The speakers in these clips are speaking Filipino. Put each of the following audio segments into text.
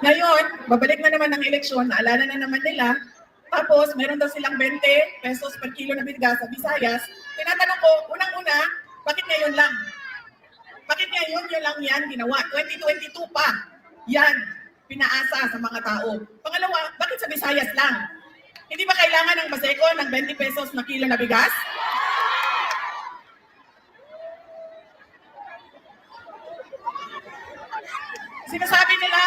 Ngayon, babalik na naman ng eleksyon, naalala na naman nila, tapos meron daw silang 20 pesos per kilo na bigas sa Visayas. Tinatanong ko, unang-una, bakit ngayon lang? Bakit ngayon yun lang yan ginawa? 2022 pa, yan, pinaasa sa mga tao. Pangalawa, bakit sa Visayas lang? Hindi ba kailangan ng Baseco ng 20 pesos na kilo na bigas? Sinasabi nila,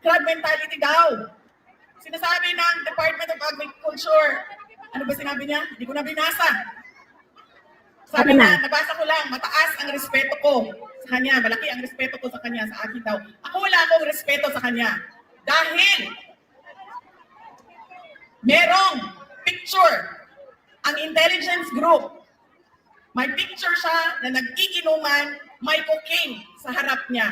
crab mentality daw. Sinasabi ng Department of Agriculture. Ano ba sinabi niya? Hindi ko na binasa. Sabi na, nabasa ko lang, mataas ang respeto ko sa kanya. Malaki ang respeto ko sa kanya, sa akin daw. Ako wala akong respeto sa kanya. Dahil merong picture ang intelligence group. May picture siya na nag-iinuman, may cocaine sa harap niya.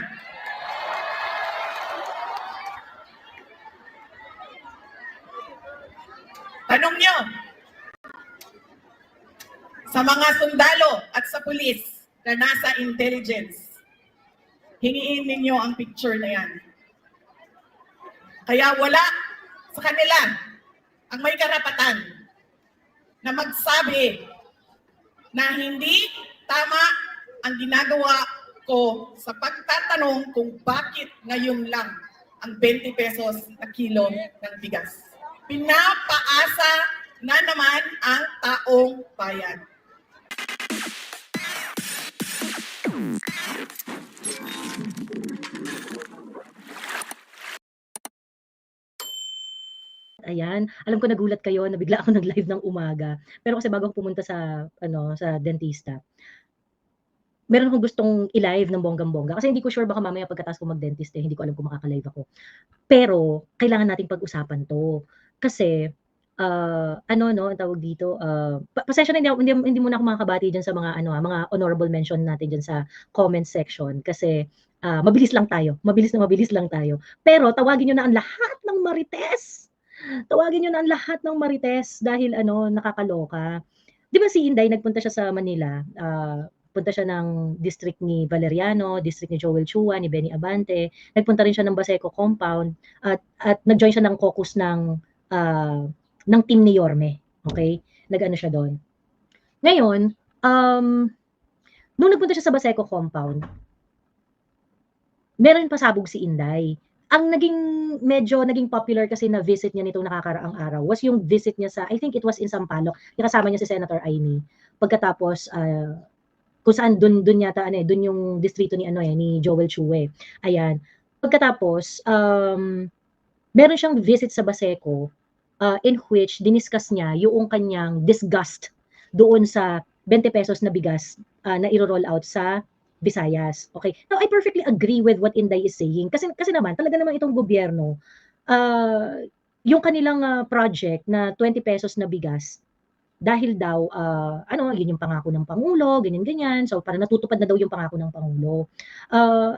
Tanong niyo, sa mga sundalo at sa pulis na nasa intelligence, hingiin ninyo ang picture na yan. Kaya wala sa kanila ang may karapatan na magsabi na hindi tama ang ginagawa ko sa pagtatanong kung bakit ngayon lang ang 20 pesos na kilo ng bigas. Pinapaasa na naman ang taong bayan. Ayan, alam ko nagulat kayo na bigla ako nag-live ng umaga. Pero kasi bago ako pumunta sa sa dentista, meron akong gustong i-live ng bonggang-bongga kasi hindi ko sure baka mamaya pagkatapos ko mag-dentist hindi ko alam kung makaka-live ako. Pero kailangan nating pag-usapan 'to. Kasi ang tawag dito, pasensya na hindi muna ako makakabati diyan sa mga mga honorable mention natin diyan sa comment section kasi mabilis lang tayo, mabilis lang tayo. Pero tawagin niyo na ang lahat ng marites. Tawagin niyo na ang lahat ng marites dahil nakakaloka. 'Di ba si Inday nagpunta siya sa Manila, punta siya ng district ni Valeriano, district ni Joel Chua, ni Benny Abante. Nagpunta rin siya ng Baseco compound at nag-join siya ng caucus ng team ni Yorme. Okay? Nag-ano siya doon. Ngayon, nung nagpunta siya sa Baseco compound, meron pasabog si Inday. Ang medyo naging popular kasi na visit niya nitong nakakaraang araw was yung visit niya sa, I think it was in Sampaloc, kasama niya si Senator Aimee. Pagkatapos, kung saan dun yata dun yung distrito ni ni Joel Chue. Ayan. Pagkatapos meron siyang visit sa Baseco in which diniscuss niya yung kanyang disgust doon sa 20 pesos na bigas na iro-roll out sa Visayas. Okay. Now I perfectly agree with what Inday is saying kasi naman talaga naman itong gobyerno yung kanilang project na 20 pesos na bigas dahil daw yun yung pangako ng Pangulo, ganyan-ganyan. So para natutupad na daw yung pangako ng Pangulo.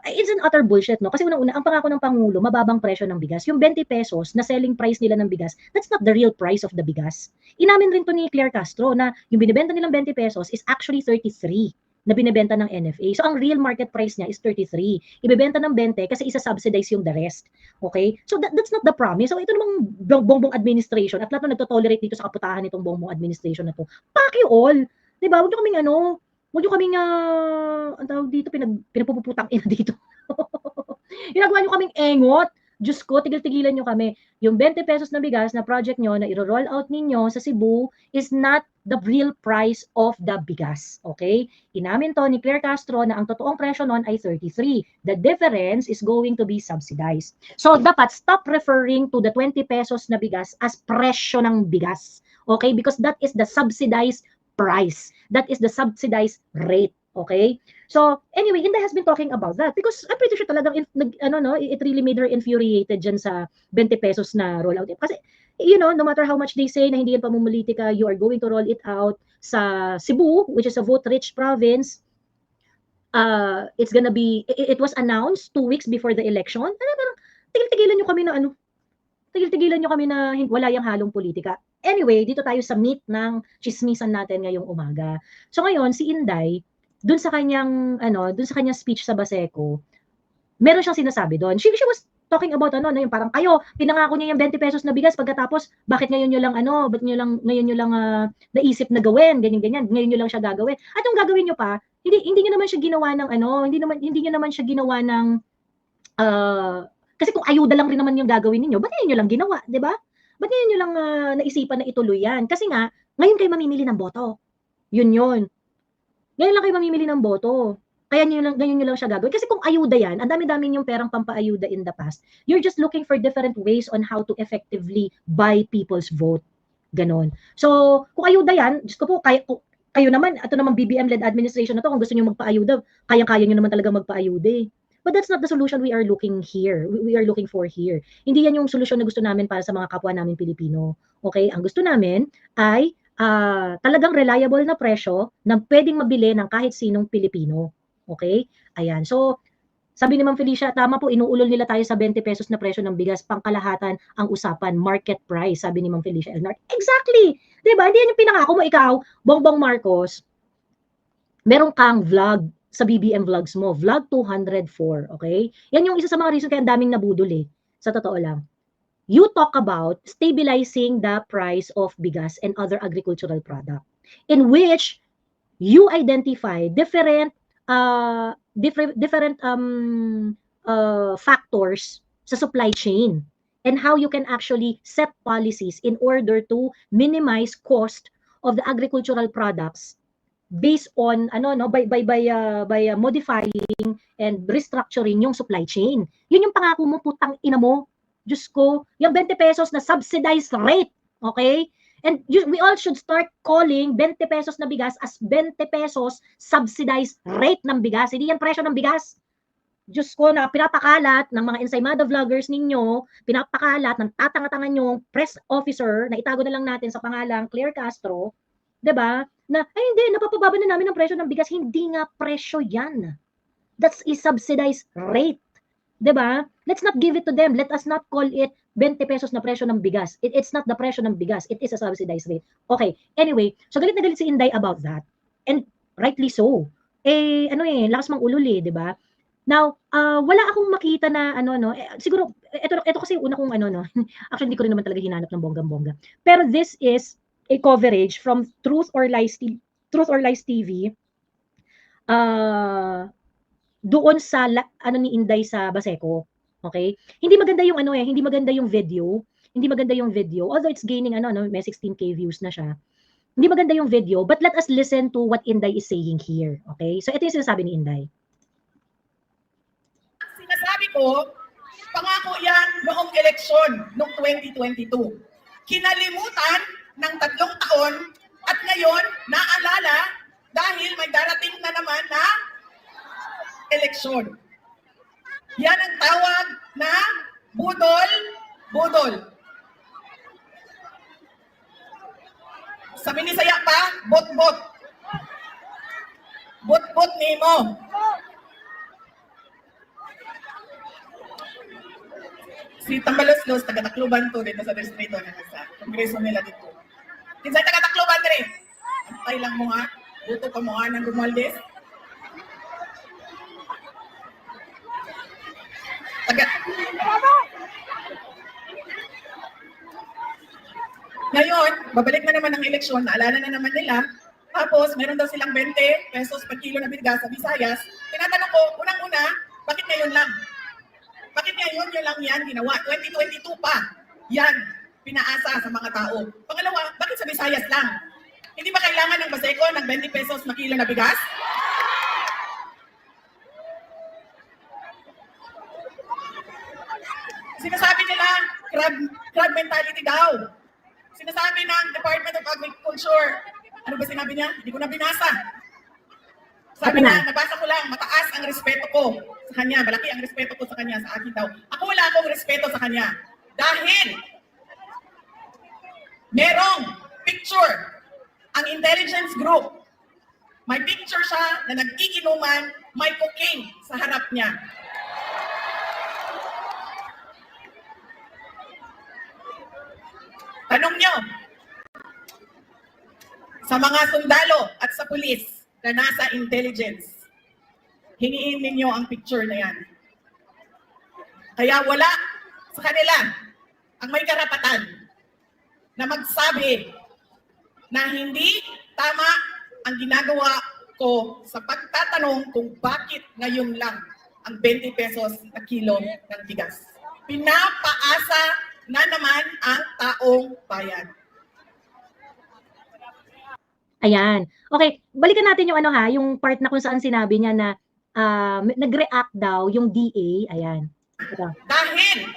It's an utter bullshit, no? Kasi unang-una, ang pangako ng Pangulo, mababang presyo ng bigas. Yung 20 pesos na selling price nila ng bigas, that's not the real price of the bigas. Inamin rin to ni Claire Castro na yung binibenta nilang 20 pesos is actually 33 na binibenta ng NFA. So ang real market price niya is 33. Ibebenta ng 20 kasi isa-subsidize yung the rest. Okay? So that's not the promise. So ito namang bongbong administration at lahat na nagto-tolerate dito sa kaputahan nitong bongbong administration na to. Fuck you all. 'Di ba? Huwag niyo kaming huwag niyo kaming ang tawag dito pinapuputang ina dito. Ginagawa niyo kaming engot. Diyos ko, tigil-tigilan nyo kami. Yung 20 pesos na bigas na project nyo na iro-roll out ninyo sa Cebu is not the real price of the bigas. Okay? Inamin to ni Claire Castro na ang totoong presyo nun ay 33. The difference is going to be subsidized. So, dapat stop referring to the 20 pesos na bigas as presyo ng bigas. Okay? Because that is the subsidized price. That is the subsidized rate. Okay? So, anyway, Inday has been talking about that because I'm pretty sure talagang it really made her infuriated dyan sa 20 pesos na rollout. Kasi, no matter how much they say na hindi yan pamumulitika, you are going to roll it out sa Cebu, which is a vote-rich province. It's gonna be, it was announced 2 weeks before the election. Parang, tigil-tigilan nyo kami na tigil-tigilan nyo kami na wala yung halong politika. Anyway, dito tayo sa meat ng chismisan natin ngayong umaga. So ngayon, si Inday, dun sa kanyang speech sa Baseco, meron siyang sinasabi doon. She was talking about ano, yung parang kayo, pinangako niyo yung 20 pesos na bigas pagkatapos, bakit ngayon nyo lang ano, ngayon nyo lang naisip na gawin, ganyan, ngayon nyo lang siya gagawin. At yung gagawin nyo pa, hindi nyo naman siya ginawa ng ano, hindi nyo naman siya ginawa ng, kasi kung ayuda lang rin naman yung gagawin niyo, ba't ngayon nyo lang ginawa, di ba? Ba't ngayon nyo lang naisipan na ituloy yan? Kasi nga, ngayon kayo mamimili ng boto. Yun. Ngayon lang kayo mamimili ng boto. Kaya ganyan nyo lang siya gagawin. Kasi kung ayuda yan, ang dami-dami yung perang pampaayuda in the past. You're just looking for different ways on how to effectively buy people's vote. Ganon. So, kung ayuda yan, Diyos ko po, kayo naman, ito naman BBM-led administration na to, kung gusto nyo magpaayuda, kaya nyo naman talaga magpaayuda eh. But that's not the solution we are looking here. We are looking for here. Hindi yan yung solusyon na gusto namin para sa mga kapwa namin Pilipino. Okay? Ang gusto namin ay talagang reliable na presyo na pwedeng mabili ng kahit sinong Pilipino. Okay? Ayan. So, sabi ni Ma'am Felicia, tama po, inuulol nila tayo sa 20 pesos na presyo ng bigas, pangkalahatan ang usapan, market price, sabi ni Ma'am Felicia Elnar. Exactly! Diba? Hindi yan yung pinangako mo, ikaw, Bongbong Marcos, meron kang vlog sa BBM vlogs mo, vlog 204, okay? Yan yung isa sa mga reason kaya ang daming nabudol eh, sa totoo lang. You talk about stabilizing the price of bigas and other agricultural product, in which you identify different factors sa supply chain and how you can actually set policies in order to minimize cost of the agricultural products based on by modifying and restructuring yung supply chain. Yun yung pangako mo, putang ina mo. Diyos ko, yung 20 pesos na subsidized rate, okay? And we all should start calling 20 pesos na bigas as 20 pesos subsidized rate ng bigas. Hindi yan presyo ng bigas. Diyos ko, na pinapakalat ng mga ensaymada vloggers ninyo, pinapakalat ng tatanga-tanga nyong press officer na itago na lang natin sa pangalang Claire Castro, 'di ba? Na ay hindi, napapababa na namin ang presyo ng bigas. Hindi nga presyo yan. That's a subsidized rate. 'Di ba? Let's not give it to them. Let us not call it 20 pesos na presyo ng bigas. It's not the presyo ng bigas. It is a subsidized rate. Okay. Anyway, so galit na galit si Inday about that. And rightly so. Lakas mang ulol eh, 'di ba? Now, wala akong makita na siguro ito kasi una kong actually hindi ko rin naman talaga hinanap ng bonggang-bongga. Pero this is a coverage from Truth or Lies TV. Doon sa ni Inday sa Baseco. Okay? Hindi maganda yung video. Although it's gaining may 16K views na siya. Hindi maganda yung video, but let us listen to what Inday is saying here. Okay? So ito yung sinasabi ni Inday. Sinasabi ko, pangako yan noong eleksyon noong 2022. Kinalimutan ng 3 taon at ngayon naalala dahil may darating na naman na eleksyon. Yan ang tawag na budol. Sa Binisaya pa, bot-bot. Bot-bot nimo. Si Tambaloslos, taga-Tacloban to dito sa distrito na sa kongreso nila dito. Kinsay taga-Tacloban rin. Antay lang mo nga, buto pa mo nga ng Romualdez. Ngayon, babalik na naman ang eleksyon, naalala na naman nila, tapos meron daw silang 20 pesos per kilo na bigas sa Visayas. Tinatanong ko, unang-una, bakit ngayon lang? Bakit ngayon yun lang yan ginawa? 2022 pa, yan, pinaasa sa mga tao. Pangalawa, bakit sa Visayas lang? Hindi ba kailangan ng Baseco ng 20 pesos na kilo na bigas? Sinasabi nila, crab mentality daw. Sinasabi ng Department of Agriculture, ano ba sinabi niya? Hindi ko na binasa. Sabi na, nabasa ko lang, mataas ang respeto ko sa kanya, malaki ang respeto ko sa kanya, sa akin daw. Ako wala akong respeto sa kanya. Dahil, merong picture, ang intelligence group, may picture siya na nag-iinuman, may cocaine sa harap niya. Tanong nyo, sa mga sundalo at sa pulis na nasa intelligence, hingiin ninyo ang picture na yan. Kaya wala sa kanila ang may karapatan na magsabi na hindi tama ang ginagawa ko sa pagtatanong kung bakit ngayon lang ang 20 pesos na kilo ng bigas. Pinapaasa na naman ang taong bayan. Ayan. Okay, balikan natin yung yung part na kung saan sinabi niya na nag-react daw yung DA. Ayan. Ito. Dahil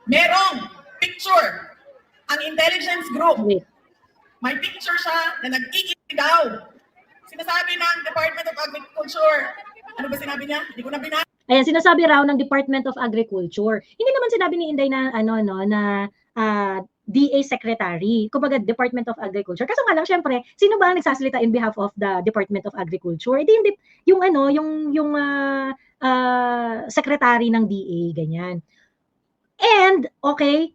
merong picture ang intelligence group. Wait. May picture siya na nag-iigaw. Sinasabi ng Department of Agriculture. Ano ba sinabi niya? Hindi ko na binasa. Ayan, sinasabi raw ng Department of Agriculture. Hindi naman sinabi ni Inday na na DA Secretary, kumbaga Department of Agriculture. Kaso nga lang, syempre, sino ba ang nagsasalita in behalf of the Department of Agriculture? Hindi yung secretary ng DA, ganyan. And, okay,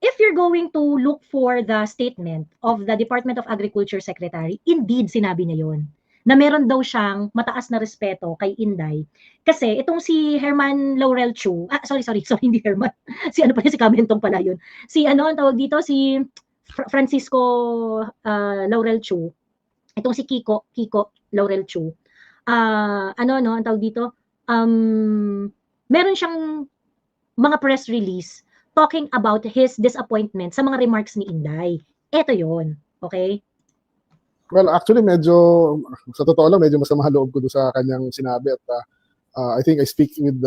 if you're going to look for the statement of the Department of Agriculture Secretary, indeed, sinabi niya yun, na meron daw siyang mataas na respeto kay Inday. Kasi itong si Herman Laurel Chu, sorry, hindi Herman. Si si Camentong pala yun. Si ang tawag dito, si Francisco Laurel Chu. Itong si Kiko Laurel Chu. Ang tawag dito, meron siyang mga press release talking about his disappointment sa mga remarks ni Inday. Ito yon, okay? Well, actually, sa totoo lang, medyo masama loob ko doon sa kanyang sinabi. At I think I speak with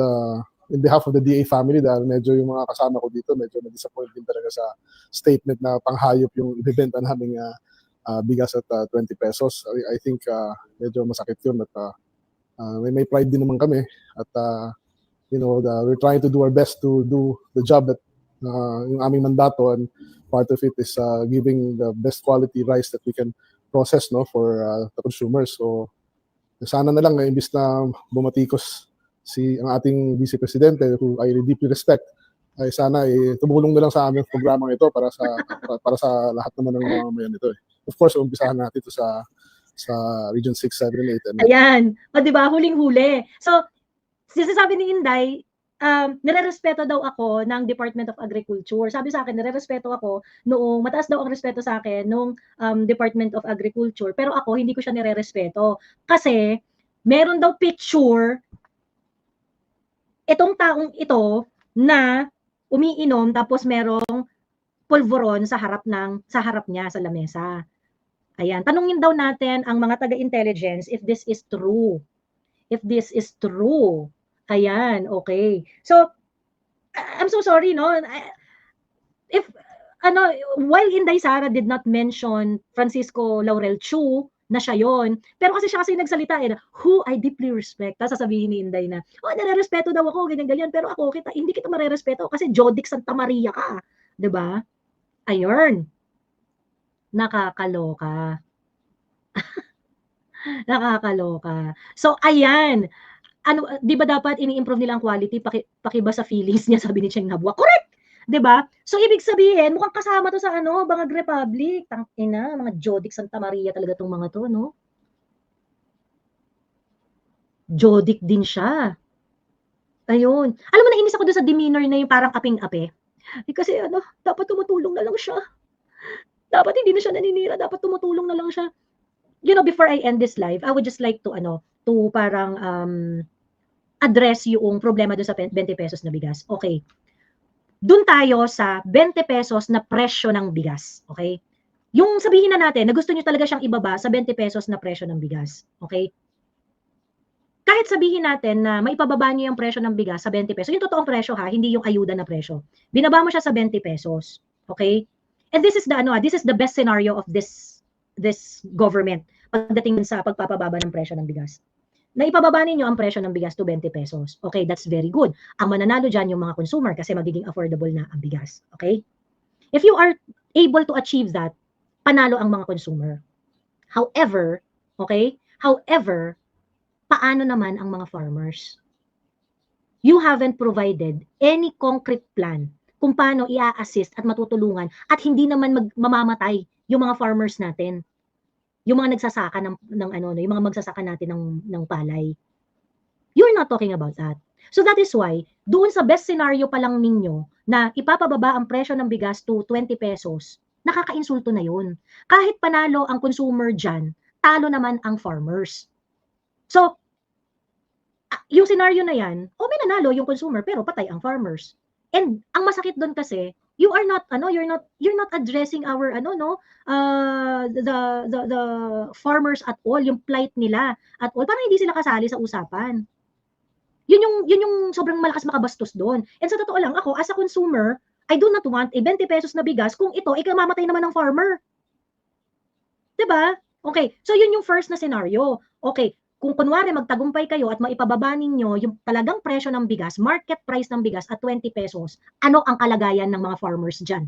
in behalf of the DA family dahil medyo yung mga kasama ko dito, medyo na-disappoint din talaga sa statement na panghayop yung ibibenta naming bigas at 20 pesos. I think medyo masakit yun. At may pride din naman kami. At we're trying to do our best to do the job at yung aming mandato, and part of it is giving the best quality rice that we can process for the consumers. So sana na lang imbis na bumatikos ang ating Vice Presidente, who I deeply respect, ay sana tumulong na lang sa aming programang ito para sa lahat naman ng mga mayan ito. Of course, umpisahan natin ito sa Region 6, 7, and 8. Ayan. O, diba? Huling-huli. So, sinasabi ni Inday, nire-respeto daw ako ng Department of Agriculture. Sabi sa akin, nire-respeto ako mataas daw ang respeto sa akin nung Department of Agriculture. Pero ako, hindi ko siya nire-respeto. Kasi, meron daw picture itong taong ito na umiinom tapos merong pulveron sa harap niya sa lamesa. Ayan, tanungin daw natin ang mga taga-intelligence if this is true. If this is true. Ayan, okay. So, I'm so sorry, no? If, while Inday Sara did not mention Francisco Laurel Chu, na siya yon, pero kasi siya nagsalita, who I deeply respect, tapos sasabihin ni Inday na, nare-respeto daw ako, ganyan-ganyan, pero ako, hindi kita mare-respeto kasi Jodic Santa Maria ka. Diba? Ayun. Nakakaloka. Nakakaloka. So, ayan. Di ba dapat ini-improve nila ang quality, pakiba sa feelings niya, sabi ni Cheng Nabua. Correct! Di ba? So, ibig sabihin, mukhang kasama to sa Bangag Republic. Tangina, mga Jodic Santa Maria talaga tong mga to, no? Jodic din siya. Ayun. Alam mo, nainis ako doon sa demeanor na yung parang aping-ape. Kasi dapat tumutulong na lang siya. Dapat hindi na siya naninira, dapat tumutulong na lang siya. Before I end this live, I would just like to parang address yung problema doon sa 20 pesos na bigas. Okay. Doon tayo sa 20 pesos na presyo ng bigas. Okay? Yung sabihin na natin na gusto nyo talaga siyang ibaba sa 20 pesos na presyo ng bigas. Okay? Kahit sabihin natin na maipababa nyo yung presyo ng bigas sa 20 pesos, yung totoong presyo hindi yung ayuda na presyo. Binaba mo siya sa 20 pesos. Okay? And this is the best scenario of this government pagdating sa pagpapababa ng presyo ng bigas. Na ipababa ninyo ang presyo ng bigas to 20 pesos. Okay, that's very good. Ang mananalo dyan yung mga consumer kasi magiging affordable na ang bigas. Okay? If you are able to achieve that, panalo ang mga consumer. However, paano naman ang mga farmers? You haven't provided any concrete plan kung paano i-assist at matutulungan at hindi naman mamamatay yung mga farmers natin. Yung mga nagsasaka yung mga magsasaka natin ng palay. You're not talking about that. So that is why, doon sa best scenario pa lang ninyo na ipapababa ang presyo ng bigas to 20 pesos, nakakainsulto na yun. Kahit panalo ang consumer dyan, talo naman ang farmers. So, yung scenario na yan, may nanalo yung consumer pero patay ang farmers. And ang masakit doon kasi, you're not addressing our the farmers at all, yung plight nila at all. Parang hindi sila kasali sa usapan. Yun yung sobrang malakas makabastos doon. And sa totoo lang, ako as a consumer, I do not want 20 pesos na bigas kung ito ay kamamatay naman ng farmer. 'Di ba? Okay, so yun yung first na scenario. Okay, kung kunwari magtagumpay kayo at maipababa ninyo yung talagang presyo ng bigas, market price ng bigas at 20 pesos, ano ang kalagayan ng mga farmers dyan?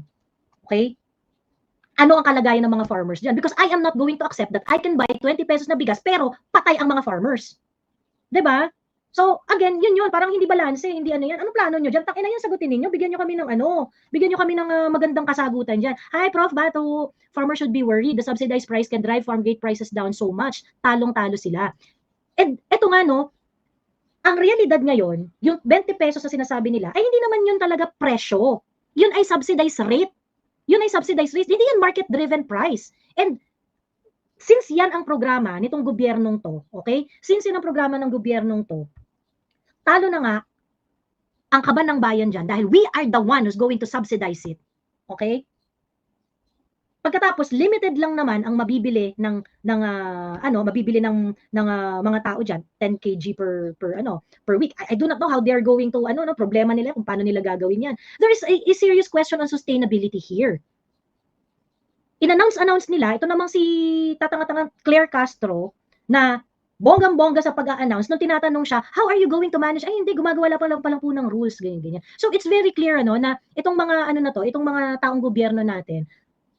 Okay? Ano ang kalagayan ng mga farmers dyan? Because I am not going to accept that I can buy 20 pesos na bigas pero patay ang mga farmers. 'Di ba? So, again, yun, parang hindi balanse, hindi ano yan. Anong plano nyo dyan? Takin na yan, sagutin ninyo. Bigyan nyo kami ng magandang kasagutan dyan. Hi, Prof. Bato, farmers should be worried. The subsidized price can drive farm gate prices down so much. Talong-talo sila. And eto nga, no, ang realidad ngayon, yung 20 pesos na sinasabi nila, ay hindi naman yun talaga presyo. Yun ay subsidized rate. Hindi yan market-driven price. And since yan ang programa nitong gobyernong to, okay? Since yan ang programa ng gobyernong to, talo na nga ang kaban ng bayan dyan dahil we are the one who's going to subsidize it. Okay? Pagkatapos, limited lang naman ang mabibili ng mga tao dyan, 10 kg per week. I do not know how they are going to, problema nila kung paano nila gagawin yan. There is a serious question on sustainability here. In-announce nila, ito namang si tatanga-tanga Claire Castro, na bonggang-bongga sa pag-a-announce, nung tinatanong siya, how are you going to manage? Ay, hindi, gumagawa lang po ng rules, ganyan. So, it's very clear, na itong mga, itong mga taong gobyerno natin,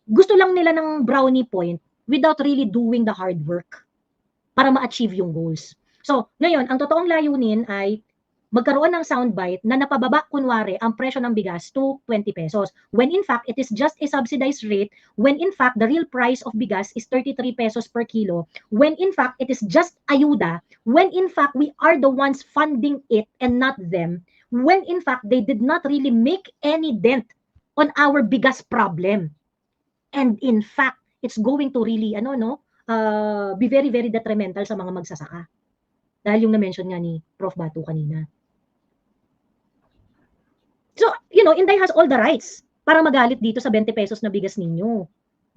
gusto lang nila ng brownie point without really doing the hard work para ma-achieve yung goals. So, ngayon, ang totoong layunin ay magkaroon ng soundbite na napababa kunwari ang presyo ng bigas to 20 pesos. When in fact, it is just a subsidized rate. When in fact, the real price of bigas is 33 pesos per kilo. When in fact, it is just ayuda. When in fact, we are the ones funding it and not them. When in fact, they did not really make any dent on our bigas problem. And in fact, it's going to really, be very, very detrimental sa mga magsasaka. Dahil yung na-mention nga ni Prof. Bato kanina. So, Inday has all the rights para magalit dito sa 20 pesos na bigas ninyo.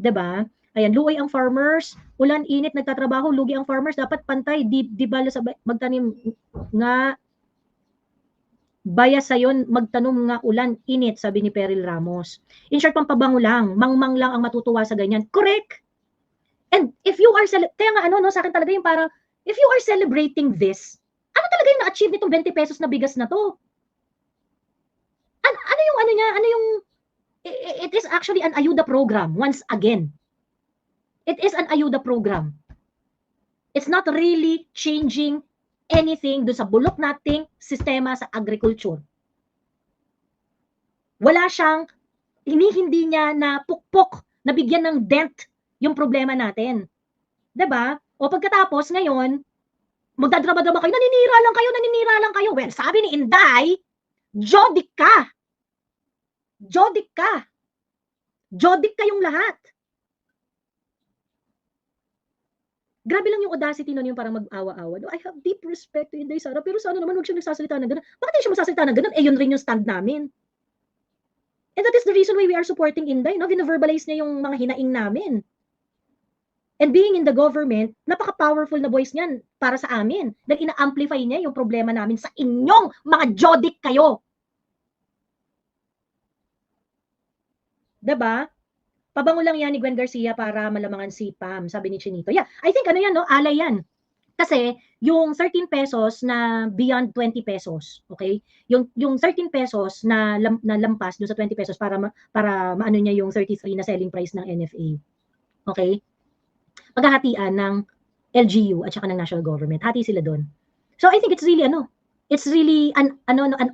'Di ba? Ayan, luoy ang farmers, ulan, init, nagtatrabaho, lugi ang farmers, dapat pantay, di bala sa magtanim nga baya sayon magtanom nga ulan, init, sabi ni Peril Ramos. In short, pampabango lang, mangmang lang ang matutuwa sa ganyan. Correct. And if you are kaya nga sa akin talaga yung parang if you are celebrating this, ano talaga yung na-achieve nitong 20 pesos na bigas na to? It is actually an ayuda program once again. It is an ayuda program. It's not really changing anything do sa bulok nating sistema sa agriculture. Wala siyang hindi niya na pukpok na bigyan ng dent yung problema natin. 'Di ba? O pagkatapos ngayon, magdadrama-drama kayo, naninira lang kayo. Well, sabi ni Inday, Jodik ka. Jodik kayong lahat. Grabe lang yung audacity nun, yung parang mag-awa-awa. I have deep respect to Inday Sara, pero sana naman huwag siya nagsasalita ng gano'n. Bakit hindi siya magsasalita ng gano'n? Yun rin yung stand namin. And that is the reason why we are supporting Inday, Vina-verbalize niya yung mga hinaing namin. And being in the government, napaka-powerful na voice niyan para sa amin. Dahil ina-amplify niya yung problema namin sa inyong mga jodik kayo. Diba? Pabango lang yan ni Gwen Garcia para malamangan si Pam, sabi ni Chinito. Yeah, I think alay yan. Kasi yung 13 pesos na beyond 20 pesos, okay? Yung 13 pesos na lampas doon sa 20 pesos para maano niya yung 33 na selling price ng NFA. Okay? Paghahatian ng LGU at saka ng national government. Hati sila doon. So I think it's really an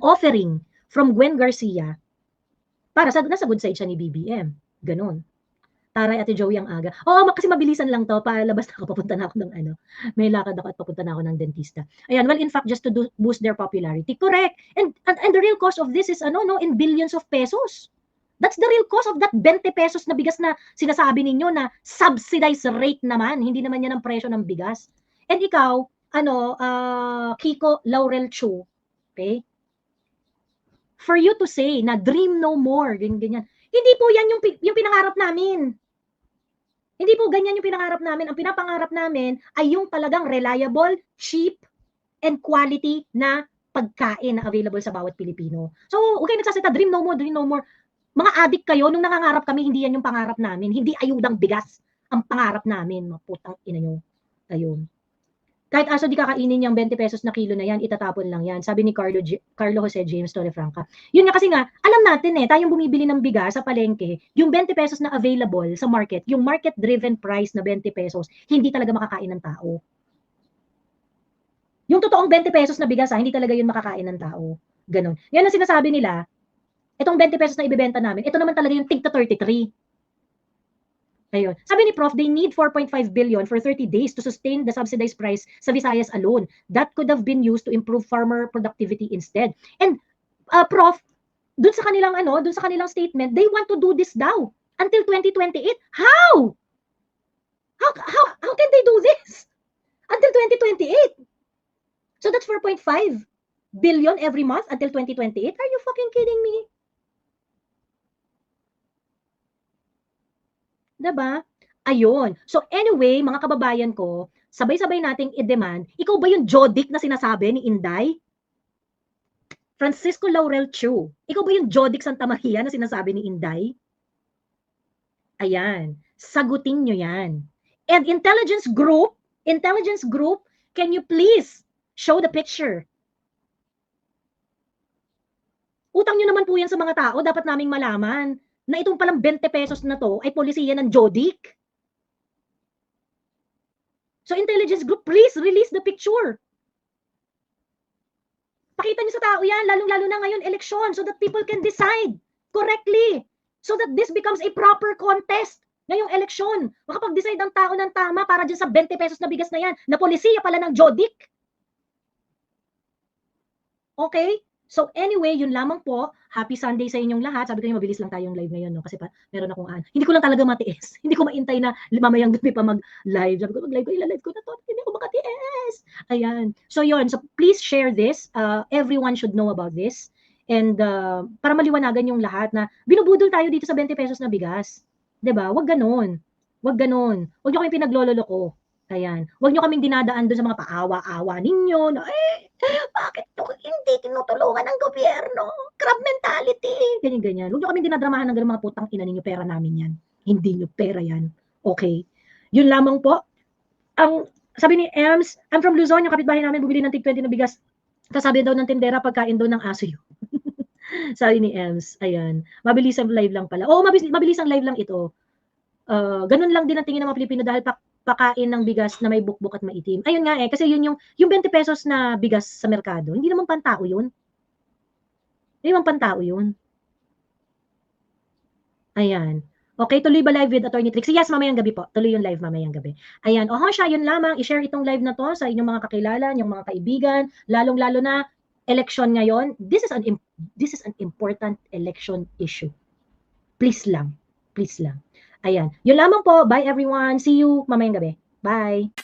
offering from Gwen Garcia para nasa good side siya ni BBM. Ganon. Taray, Ate Joey ang aga. Oo, kasi mabilisan lang 'to, palabas na ako, papunta na ako ng ano, may lakad ako at papunta na ako ng dentista. Ayan, well, in fact, just to boost their popularity. Correct. And the real cost of this is ano, no, in billions of pesos. That's the real cost of that 20 pesos na bigas na sinasabi ninyo na subsidized rate naman. Hindi naman yan ang presyo ng bigas. And ikaw, ano, Kiko Laurel Chu, okay? For you to say na dream no more, ganyan. Hindi po yan yung pinangarap namin. Hindi po ganyan yung pinangarap namin. Ang pinapangarap namin ay yung talagang reliable, cheap, and quality na pagkain na available sa bawat Pilipino. So, okay, nagsasalita, dream no more, dream no more. Mga adik kayo, nung nangangarap kami, hindi yan yung pangarap namin. Hindi ayudang bigas ang pangarap namin. Putang ina nyo. Ayun. Kahit aso di kakainin yung 20 pesos na kilo na yan, itatapon lang yan. Sabi ni Carlo Jose James Torrefranca. Yun nga kasi nga, alam natin tayong bumibili ng bigas sa palengke, yung 20 pesos na available sa market, yung market-driven price na 20 pesos, hindi talaga makakain ng tao. Yung totoong 20 pesos na bigas, hindi talaga yun makakain ng tao. Ganon. Yan ang sinasabi nila, itong 20 pesos na ibebenta namin, ito naman talaga yung tigta 33. Ayun. Sabi ni Prof, they need 4.5 billion for 30 days to sustain the subsidized price sa Visayas alone. That could have been used to improve farmer productivity instead. And Prof, dun sa kanilang statement, they want to do this daw until 2028. How? How can they do this? Until 2028. So that's 4.5 billion every month until 2028. Are you fucking kidding me? Diba? Ayun. So anyway, mga kababayan ko, sabay-sabay nating i-demand, ikaw ba yung Jodic na sinasabi ni Inday? Francisco Laurel Chu, ikaw ba yung Jodic Santa Maria na sinasabi ni Inday? Ayan. Sagutin nyo yan. And intelligence group, can you please show the picture? Utang nyo naman po yan sa mga tao, dapat naming malaman na itong palang 20 pesos na to ay polisiya ng Jodic. So intelligence group, please release the picture. Pakita niyo sa tao yan, lalong-lalo na ngayon eleksyon, so that people can decide correctly. So that this becomes a proper contest ngayong eleksyon. Makapag-decide ang tao ng tama para dyan sa 20 pesos na bigas na yan, na polisiya pala ng Jodic. Okay? So anyway, yun lamang po. Happy Sunday sa inyong lahat. Sabi ko yung mabilis lang tayong live ngayon, no? Kasi meron akong hindi ko lang talaga matiis. Hindi ko maintay na mamayang gabi pa mag-live. Sabi ko, mag-live ko, ilalive ko na to. Hindi ko makatiis. Ayan. So yun. So please share this. Everyone should know about this. And para maliwanagan yung lahat na binubudol tayo dito sa 20 pesos na bigas. 'Di ba? Wag ganon. Wag ganon. Wag niyo kaming pinaglololoko. Ayan. Huwag niyo kaming dinadaan doon sa mga paawa-awa ninyo na, bakit hindi tinutulungan ng gobyerno? Crab mentality. Ganyan-ganyan. Huwag niyo kaming dinadramahan ng mga putang ina ninyo. Pera namin yan. Hindi niyo pera yan. Okay? Yun lamang po. Sabi ni Ems, I'm from Luzon, yung kapitbahay namin bumili ng tig-20 na bigas. Kasabi daw ng tindera, pagkain daw ng aso yun. Sabi ni Ems, ayan. Mabilis ang live lang pala. Oo, mabilis ang live lang ito. Ganun lang din ang tingin ng mga Pilipino dahil pakain ng bigas na may bukbuk at maitim. Ayun nga kasi yun yung 20 pesos na bigas sa merkado, hindi naman pantao yun. Hindi naman pantao yun. Ayan. Okay, tuloy ba live with Attorney Trixie? Yes, mamayang gabi po. Tuloy yung live mamayang gabi. Ayan. Siya, yun lamang. I-share itong live na to sa inyong mga kakilala, yung mga kaibigan, lalong-lalo na election ngayon. This is an important election issue. Please lang. Please lang. Ayan. Yun lamang po. Bye everyone. See you mamayang gabi. Bye.